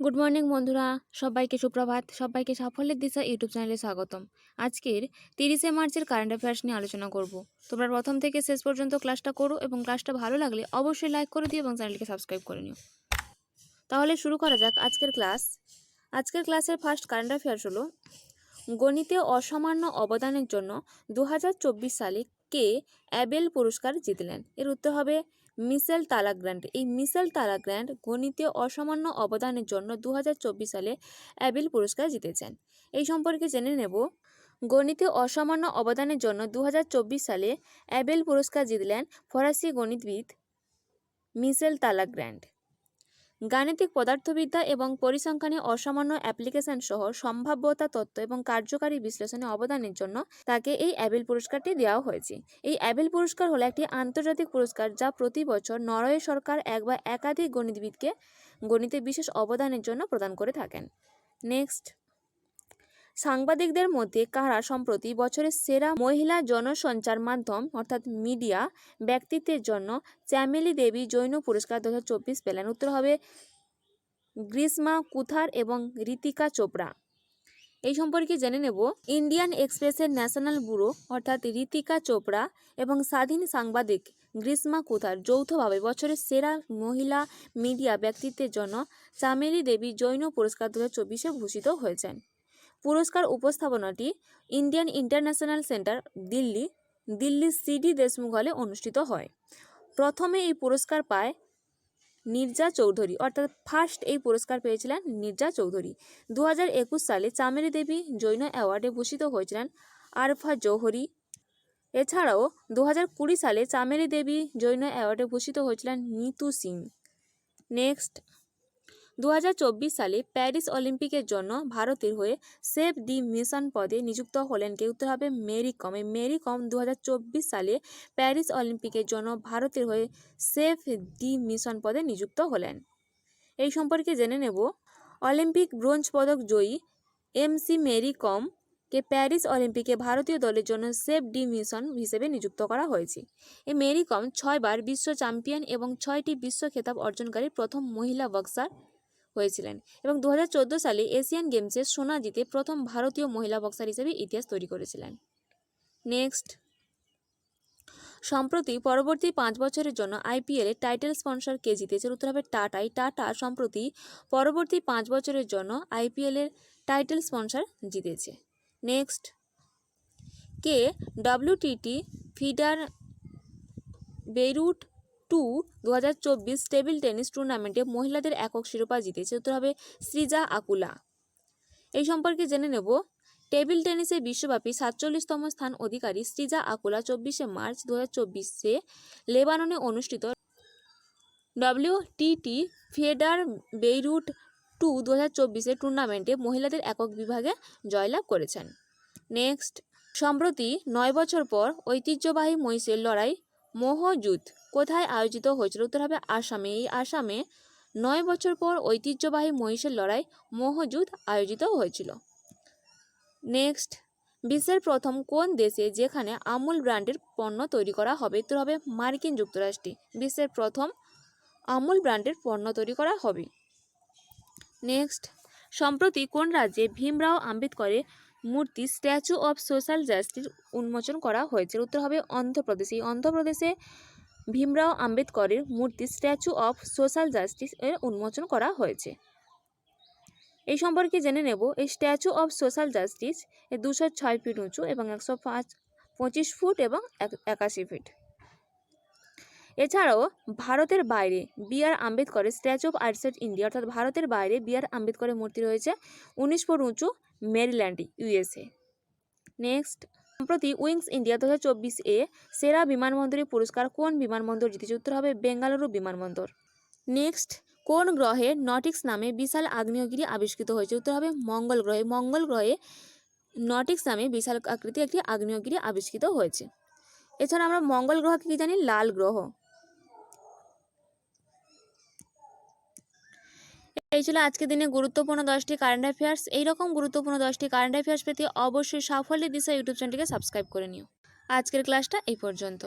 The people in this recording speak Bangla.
গুড মর্নিং বন্ধুরা, সবাইকে সুপ্রভাত। সবাইকে সাফল্যের দিশা ইউটিউব চ্যানেলে স্বাগতম। আজকের 30শে মার্চের কারেন্ট অ্যাফেয়ার্স নিয়ে আলোচনা করব। তোমরা প্রথম থেকে শেষ পর্যন্ত ক্লাসটা করো এবং ক্লাসটা ভালো লাগলে অবশ্যই লাইক করে দিও এবং চ্যানেলটিকে সাবস্ক্রাইব করে নিও। তাহলে শুরু করা যাক আজকের ক্লাস। আজকের ক্লাসের ফার্স্ট কারেন্ট অ্যাফেয়ার্স হলো, গণিতে অসামান্য অবদানের জন্য 2024 সালে কে অ্যাবেল পুরস্কার জিতলেন? এর উত্তর হবে মিশেল তালাগ্র্যান্ড। এই মিশেল তালাগ্র্যান্ড গণিতে অসামান্য অবদানের জন্য 2024 সালে অ্যাবেল পুরস্কার জিতেছেন। এই সম্পর্কে জেনে নেব। গণিতে অসামান্য অবদানের জন্য 2024 সালে অ্যাবেল পুরস্কার জিতলেন ফরাসি গণিতবিদ মিশেল তালাগ্র্যান্ড। গাণিতিক পদার্থবিদ্যা এবং পরিসংখ্যানে অসামান্য অ্যাপ্লিকেশন সহ সম্ভাব্যতা তত্ত্ব এবং কার্যকারী বিশ্লেষণে অবদানের জন্য তাকে এই অ্যাবেল পুরস্কারটি দেওয়া হয়েছে। এই অ্যাবেল পুরস্কার হলো একটি আন্তর্জাতিক পুরস্কার যা প্রতি বছর নরওয়ে সরকার এক বা একাধিক গণিতবিদকে গণিতে বিশেষ অবদানের জন্য প্রদান করে থাকেন। নেক্সট, সাংবাদিকদের মধ্যে কারা সম্প্রতি বছরের সেরা মহিলা জনসঞ্চার মাধ্যম অর্থাৎ মিডিয়া ব্যক্তিত্বের জন্য চ্যামেলি দেবী জৈন পুরস্কার 2024 পেলেন? উত্তর হবে গ্রীষ্মা কুথার এবং ঋতিকা চোপড়া। এই সম্পর্কে জেনে নেব। ইন্ডিয়ান এক্সপ্রেসের ন্যাশনাল ব্যুরো অর্থাৎ ঋতিকা চোপড়া এবং স্বাধীন সাংবাদিক গ্রীষ্মা কুথার যৌথভাবে বছরের সেরা মহিলা মিডিয়া ব্যক্তিত্বের জন্য চামেলি দেবী জৈন পুরস্কার 2024 ভূষিত হয়েছেন। পুরস্কার উপস্থাপনাটি Indian International Centre Delhi CD Deshmukh হলে অনুষ্ঠিত হয়। প্রথমে এই পুরস্কার পায় নির্জা চৌধুরী, অর্থাৎ ফার্স্ট এই পুরস্কার পেয়েছিলেন নির্জা চৌধুরী। 2021 সালে চামেলি দেবী জৈন অ্যাওয়ার্ডে ভূষিত হয়েছিলেন আরফা জৌহরি। এছাড়াও 2020 সালে চামেলি দেবী জৈন অ্যাওয়ার্ডে ভূষিত হয়েছিলেন নিতু সিং। নেক্সট, 2024 সালে প্যারিস অলিম্পিকের জন্য ভারতের হয়ে সেভ দি মিশন পদে নিযুক্ত হলেন কে? উত্তর হবে মেরি কম। মেরি কম 2024 সালে প্যারিস অলিম্পিকের জন্য ভারতের হয়ে সেভ দি মিশন পদে নিযুক্ত হলেন। এই সম্পর্কে জেনে নেব। অলিম্পিক ব্রোঞ্জ পদক জয়ী MC মেরি কম কে প্যারিস অলিম্পিকে ভারতীয় দলের জন্য সেভ দি মিশন হিসেবে নিযুক্ত করা হয়েছে। এই মেরি কম 6 বার বিশ্ব চ্যাম্পিয়ন এবং 6টি বিশ্ব খেতাব অর্জনকারী প্রথম মহিলা বক্সার হয়েছিলেন এবং 2014 সালে এশিয়ান গেমসে সোনা জিতে প্রথম ভারতীয় মহিলা বক্সার হিসেবে ইতিহাস তৈরি করেছিলেন। নেক্সট, সম্প্রতি পরবর্তী 5 বছরের জন্য IPL এর টাইটেল স্পন্সর কে জিতেছে? উত্তর হবে টাটাই। টাটা সম্প্রতি পরবর্তী 5 বছরের জন্য IPL এর টাইটেল স্পন্সর জিতেছে। নেক্সট, কে WTT feeder Beirut 2024 table tennis টুর্নামেন্টে মহিলাদের একক শিরোপা জিতেছে? উত্তর হবে সৃজা আকুলা। এই সম্পর্কে জেনে নেব। টেবিল টেনিসে বিশ্বব্যাপী 47তম স্থান অধিকারী সৃজা আকুলা 24শে মার্চ 2024 লেবাননে অনুষ্ঠিত WTT ফেডার বেইরুট 2024 টুর্নামেন্টে মহিলাদের একক বিভাগে জয়লাভ করেছেন। নেক্সট, সম্প্রতি 9 বছর পর ঐতিহ্যবাহী মহিষের লড়াই মহযুদ্ধ কোথায় আয়োজিত হয়েছিল? উত্তর হবে আসামে। এই আসামে 9 বছর পর ঐতিহ্যবাহী মহিষের লড়াই মহযুদ্ধ আয়োজিত হয়েছিল। নেক্সট, বিশ্বের প্রথম কোন দেশে যেখানে আমুল ব্র্যান্ডের পণ্য তৈরি করা হবে? উত্তর হবে মার্কিন যুক্তরাষ্ট্রে। বিশ্বের প্রথম আমুল ব্র্যান্ডের পণ্য তৈরি করা হবে। নেক্সট, সম্প্রতি কোন রাজ্যে ভীমরাও আম্বেদকরের মূর্তি স্ট্যাচু অফ সোশ্যাল জাস্টিস উন্মোচন করা হয়েছে? উত্তর হবে অন্ধ্রপ্রদেশে। অন্ধ্রপ্রদেশে ভীমরাও আম্বেদকরের মূর্তি স্ট্যাচু অফ সোশ্যাল জাস্টিস এর উন্মোচন করা হয়েছে। এই সম্পর্কে জেনে নেব। এই statue of social justice 206 feet উঁচু এবং 125 ফুট এবং 81 ফিট। এছাড়াও ভারতের বাইরে BR আম্বেদকরের স্ট্যাচু অফ আর্টস ইন্ডিয়া অর্থাৎ ভারতের বাইরে BR আম্বেদকরের মূর্তি রয়েছে 19 ফুট উঁচু মেরিল্যান্ড USA। নেক্সট, সম্প্রতি উইংস ইন্ডিয়া 2024 সেরা বিমানবন্দরের পুরস্কার কোন বিমানবন্দর জিতেছে? উত্তর হবে বেঙ্গালুরু বিমানবন্দর। নেক্সট, কোন গ্রহে নটিক্স নামে বিশাল আগ্নেয়গিরি আবিষ্কৃত হয়েছে? উত্তর হবে মঙ্গল গ্রহে। মঙ্গল গ্রহে নটিক্স নামে বিশাল আকৃতির একটি আগ্নেয়গিরি আবিষ্কৃত হয়েছে। এছাড়া আমরা মঙ্গল গ্রহকে কি জানি? লাল গ্রহ। এই ছিল আজকের দিনে গুরুত্বপূর্ণ 10টি কারেন্ট অ্যাফেয়ার্স। এইরকম গুরুত্বপূর্ণ 10টি কারেন্ট অ্যাফেয়ার্স পেতে অবশ্যই সাফল্যের দিশা ইউটিউব চ্যানেলটিকে সাবস্ক্রাইব করে নিও। আজকের ক্লাসটা এই পর্যন্ত।